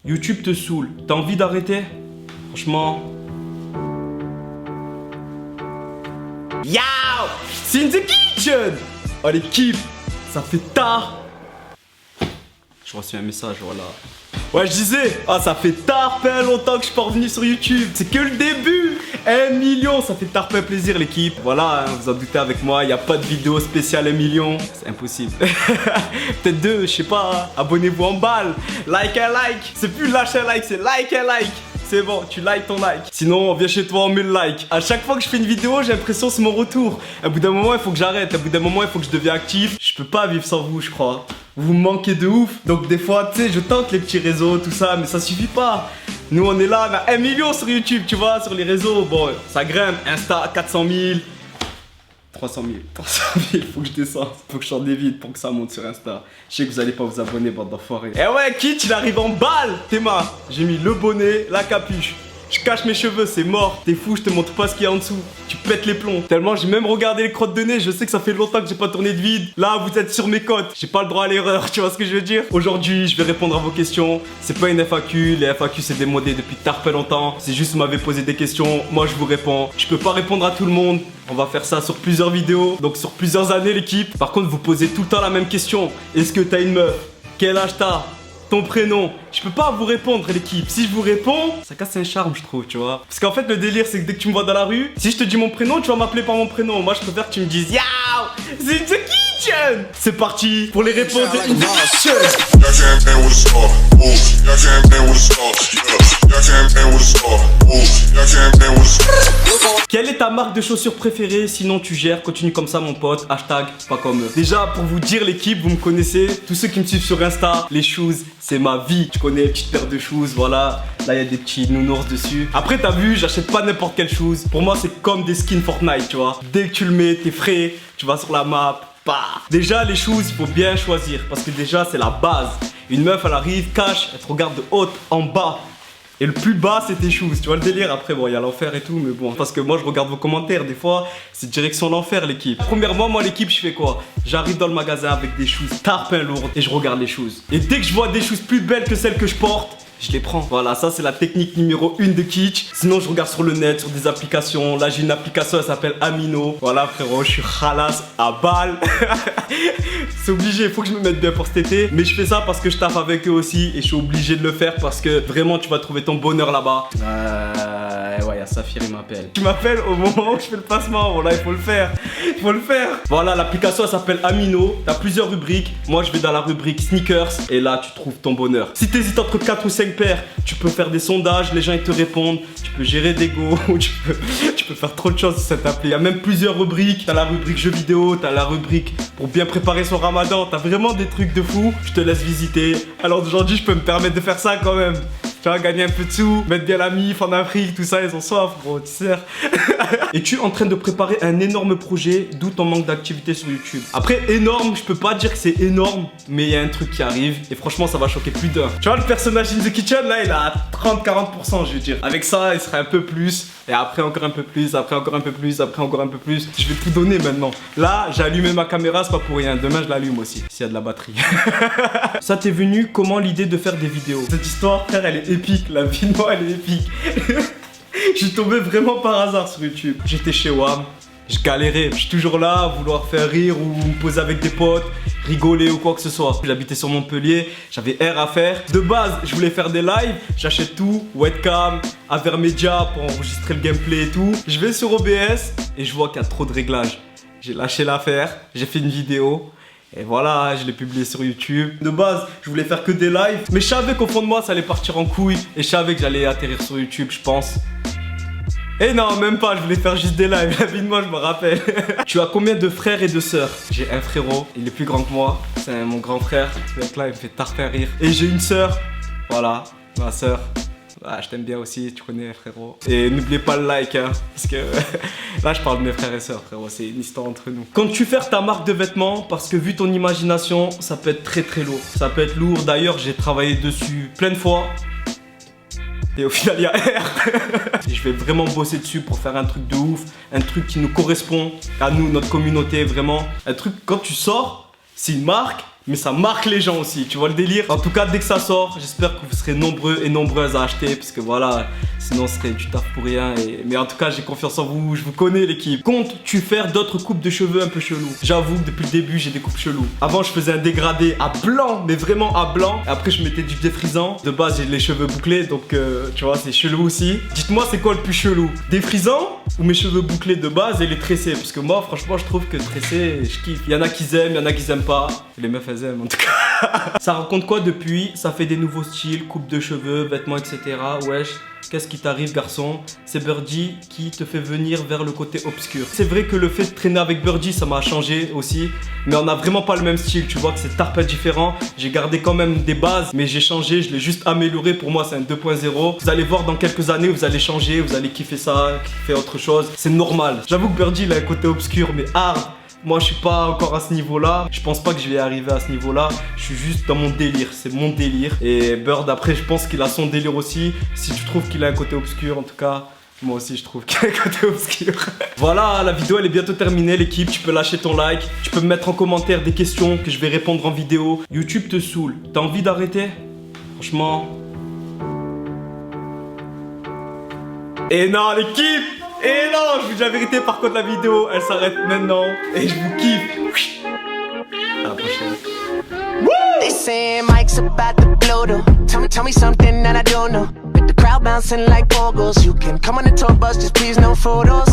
YouTube te saoule. T'as envie d'arrêter? Franchement... Yo! C'est in the kitchen! Oh l'équipe, ça fait tard. Je reçois un message, voilà. Ouais, je disais, ça fait tard, pas longtemps que je suis pas revenu sur YouTube. C'est que le début. 1 million, ça fait tard, pas plaisir l'équipe. Voilà, hein, vous en doutez avec moi, il n'y a pas de vidéo spéciale 1 million. C'est impossible. Peut-être 2, je sais pas. Abonnez-vous en balle. Like un like. C'est plus lâcher un like, c'est like un like. C'est bon, tu likes ton like. Sinon, on vient chez toi, on met le like. À chaque fois que je fais une vidéo, j'ai l'impression que c'est mon retour. À bout d'un moment, il faut que j'arrête. À bout d'un moment, il faut que je devienne actif. Je peux pas vivre sans vous, je crois. Vous me manquez de ouf. Donc des fois, tu sais, je tente les petits réseaux, tout ça, mais ça suffit pas. Nous, on est là, on a 1 million sur YouTube, tu vois, sur les réseaux. Bon, ça grimpe. Insta, 400 000. 300 000. 300 000, faut que je descende. Faut que je sorte des vides pour que ça monte sur Insta. Je sais que vous allez pas vous abonner, bande d'enfoirés. Eh ouais, Kitch, il arrive en balle. Théma, j'ai mis le bonnet, la capuche. Je cache mes cheveux, c'est mort. T'es fou, je te montre pas ce qu'il y a en dessous. Tu pètes les plombs. Tellement j'ai même regardé les crottes de nez. Je sais que ça fait longtemps que j'ai pas tourné de vide. Là, vous êtes sur mes côtes. J'ai pas le droit à l'erreur, tu vois ce que je veux dire? Aujourd'hui, je vais répondre à vos questions. C'est pas une FAQ. Les FAQ, c'est démodé depuis tard pas longtemps. C'est juste vous m'avez posé des questions. Moi, je vous réponds. Je peux pas répondre à tout le monde. On va faire ça sur plusieurs vidéos. Donc sur plusieurs années, l'équipe. Par contre, vous posez tout le temps la même question. Est-ce que t'as une meuf? Quel âge t'as? Ton prénom, je peux pas vous répondre l'équipe. Si je vous réponds, ça casse un charme je trouve, tu vois. Parce qu'en fait le délire c'est que dès que tu me vois dans la rue, si je te dis mon prénom, tu vas m'appeler par mon prénom. Moi je préfère que tu me dises Yo, c'est In The Kitchen. C'est parti pour les réponses de In The Kitchen. Quelle est ta marque de chaussures préférée? Sinon tu gères, continue comme ça mon pote. Hashtag pas comme eux. Déjà pour vous dire l'équipe, vous me connaissez. Tous ceux qui me suivent sur Insta, les shoes, c'est ma vie. Tu connais, petite paire de shoes, voilà. Là il y a des petits nounours dessus. Après t'as vu, j'achète pas n'importe quelle shoes. Pour moi c'est comme des skins Fortnite, tu vois. Dès que tu le mets, t'es frais, tu vas sur la map. Bah. Déjà les shoes, il faut bien choisir. Parce que déjà c'est la base. Une meuf elle arrive, cache, elle te regarde de haut en bas. Et le plus bas c'est tes shoes, tu vois le délire. Après bon il y a l'enfer et tout, mais bon. Parce que moi je regarde vos commentaires, des fois c'est direction l'enfer l'équipe. Premièrement moi l'équipe je fais quoi? J'arrive dans le magasin avec des shoes tarpin lourdes et je regarde les shoes. Et dès que je vois des shoes plus belles que celles que je porte, je les prends. Voilà, ça c'est la technique numéro 1 de Kitch. Sinon je regarde sur le net, sur des applications. Là j'ai une application, elle s'appelle Amino. Voilà frérot, je suis ralasse à balle. C'est obligé, il faut que je me mette bien pour cet été. Mais je fais ça parce que je taffe avec eux aussi. Et je suis obligé de le faire parce que vraiment tu vas trouver ton bonheur là-bas. Ouais, y'a Saphir, il m'appelle. Tu m'appelles au moment où je fais le placement. Voilà, il faut le faire. Il faut le faire. Voilà, l'application elle s'appelle Amino. T'as plusieurs rubriques. Moi je vais dans la rubrique sneakers. Et là tu trouves ton bonheur. Si t'hésites entre 4 ou 5 paires, tu peux faire des sondages, les gens ils te répondent, tu peux gérer des go, tu peux faire trop de choses sur cette appli. Il y a même plusieurs rubriques, t'as la rubrique jeux vidéo, t'as la rubrique pour bien préparer son ramadan, t'as vraiment des trucs de fou, je te laisse visiter. Alors d'aujourd'hui je peux me permettre de faire ça quand même. Tu vas gagner un peu de sous, mettre bien la mif en Afrique, tout ça, ils ont soif, gros, tu sais. Et tu es en train de préparer un énorme projet, d'où ton manque d'activité sur YouTube. Après, énorme, je peux pas dire que c'est énorme, mais il y a un truc qui arrive, et franchement, ça va choquer plus d'un. Tu vois, le personnage In The Kitchen, là, il a 30-40%, je veux dire. Avec ça, il serait un peu plus, et après encore un peu plus, après encore un peu plus, après encore un peu plus. Je vais tout donner maintenant. Là, j'ai allumé ma caméra, c'est pas pour rien. Demain, je l'allume aussi, s'il y a de la batterie. Ça t'est venu comment l'idée de faire des vidéos? Cette histoire, frère, elle est épique, la vie de moi elle est épique. Je suis tombé vraiment par hasard sur YouTube. J'étais chez WAM, je galérais. Je suis toujours là à vouloir faire rire ou me poser avec des potes, rigoler ou quoi que ce soit. J'habitais sur Montpellier, j'avais R à faire. De base, je voulais faire des lives, j'achète tout, webcam, Avermedia pour enregistrer le gameplay et tout. Je vais sur OBS et je vois qu'il y a trop de réglages. J'ai lâché l'affaire, j'ai fait une vidéo. Et voilà, je l'ai publié sur YouTube. De base, je voulais faire que des lives. Mais je savais qu'au fond de moi, ça allait partir en couille. Et je savais que j'allais atterrir sur YouTube, je pense. Et non, même pas, je voulais faire juste des lives. La vie de moi, je me rappelle. Tu as combien de frères et de sœurs? J'ai un frérot, il est plus grand que moi. C'est mon grand frère. Ce mec-là, il me fait tarpin rire. Et j'ai une sœur. Voilà, ma sœur. Ah, je t'aime bien aussi, tu connais frérot. Et n'oubliez pas le like hein, parce que là je parle de mes frères et sœurs frérot, c'est une histoire entre nous. Comptes-tu faire ta marque de vêtements? Parce que vu ton imagination, ça peut être très lourd. Ça peut être lourd, d'ailleurs j'ai travaillé dessus plein de fois. Et au final il y a R. Je vais vraiment bosser dessus pour faire un truc de ouf. Un truc qui nous correspond à nous, notre communauté vraiment. Un truc quand tu sors, c'est une marque. mais ça marque les gens aussi, tu vois le délire. En tout cas, dès que ça sort, j'espère que vous serez nombreux et nombreuses à acheter, parce que voilà, sinon ce serait du taf pour rien. Mais en tout cas, j'ai confiance en vous, je vous connais l'équipe. Comptes-tu faire d'autres coupes de cheveux un peu chelou? J'avoue que depuis le début, j'ai des coupes cheloues. Avant, je faisais un dégradé à blanc, mais vraiment à blanc. Et après, je mettais du défrisant. De base, j'ai les cheveux bouclés, donc tu vois, c'est chelou aussi. Dites-moi, c'est quoi le plus chelou? Défrisant ou mes cheveux bouclés de base et les tressés? Parce que moi, franchement, je trouve que tressés, je kiffe. Il y en a qui aiment, il y en a qui aiment pas. Les meufs, elles aiment en tout cas. Ça raconte quoi depuis? Ça fait des nouveaux styles, coupe de cheveux, vêtements, etc. Wesh. Qu'est-ce qui t'arrive, garçon? C'est Birdie qui te fait venir vers le côté obscur. C'est vrai que le fait de traîner avec Birdie, ça m'a changé aussi. Mais on n'a vraiment pas le même style. Tu vois que c'est tarpin différent. J'ai gardé quand même des bases, mais j'ai changé. Je l'ai juste amélioré. Pour moi, c'est un 2.0. Vous allez voir dans quelques années, vous allez changer. Vous allez kiffer ça, kiffer autre chose. C'est normal. J'avoue que Birdie, il a un côté obscur, mais hard. Moi, je suis pas encore à ce niveau-là. Je pense pas que je vais arriver à ce niveau-là. Je suis juste dans mon délire. C'est mon délire. Et Bird, après, je pense qu'il a son délire aussi. Si tu trouves qu'il a un côté obscur, en tout cas, moi aussi, je trouve qu'il a un côté obscur. Voilà, la vidéo, elle est bientôt terminée, l'équipe. Tu peux lâcher ton like. Tu peux me mettre en commentaire des questions que je vais répondre en vidéo. YouTube te saoule. T'as envie d'arrêter? Franchement. Et non, l'équipe! Et non, je vous dis la vérité, par contre la vidéo, elle s'arrête maintenant. Et je vous kiffe. À la prochaine. They saying Mike's about to blow though. Tell me something that I don't know. With the crowd bouncing like bogles. You can come on the tour bus, just please no photos.